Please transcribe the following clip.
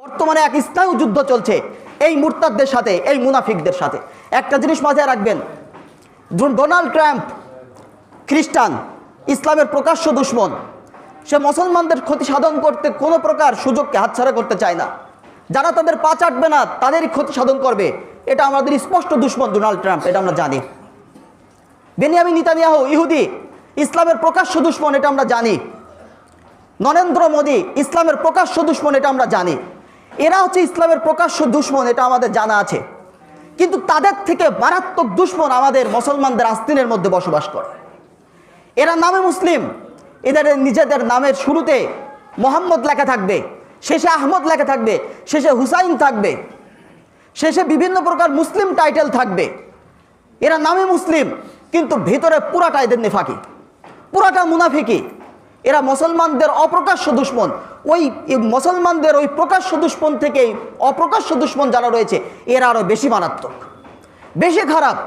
বর্তমানে এক স্নায়ু যুদ্ধ চলছে এই মুরতাদদের সাথে, এই মুনাফিকদের সাথে। একটা জিনিস মাথায় রাখবেন, ডোনাল্ড ট্রাম্প খ্রিস্টান, ইসলামের প্রকাশ্য দুশ্মন। সে মুসলমানদের ক্ষতি সাধন করতে কোনো প্রকার সুযোগকে হাতছাড়া করতে চায় না। যারা তাদের পা চাটবে না তাদেরই ক্ষতি সাধন করবে, এটা আমাদের স্পষ্ট দুশ্মন ডোনাল্ড ট্রাম্প, এটা আমরা জানি। বেনিয়ামিন নেতানিয়াহু ইহুদি, ইসলামের প্রকাশ্য দুশ্মন, এটা আমরা জানি। নরেন্দ্র মোদী ইসলামের প্রকাশ্য দুশ্মন, এটা আমরা জানি। এরা হচ্ছে ইসলামের প্রকাশ্য দুশ্মন, এটা আমাদের জানা আছে। কিন্তু তাদের থেকে মারাত্মক দুশ্মন আমাদের মুসলমানদের আস্তিনের মধ্যে বসবাস করে। এরা নামে মুসলিম, এদের নিজেদের নামের শুরুতে মোহাম্মদ লেখা থাকবে, শেষে আহমদ লেখা থাকবে, শেষে হুসাইন থাকবে, শেষে বিভিন্ন প্রকার মুসলিম টাইটেল থাকবে। এরা নামে মুসলিম কিন্তু ভিতরে পুরাটা এদের নেফাকি, পুরাটা মুনাফিকি। এরা মুসলমানদের অপ্রকাশ্য দুশ্মন। ওই মুসলমানদের ওই প্রকাশ্য দুশ্মন থেকেই অপ্রকাশ্য দুশ্মন যারা রয়েছে এরা আরও বেশি মারাত্মক, বেশি খারাপ।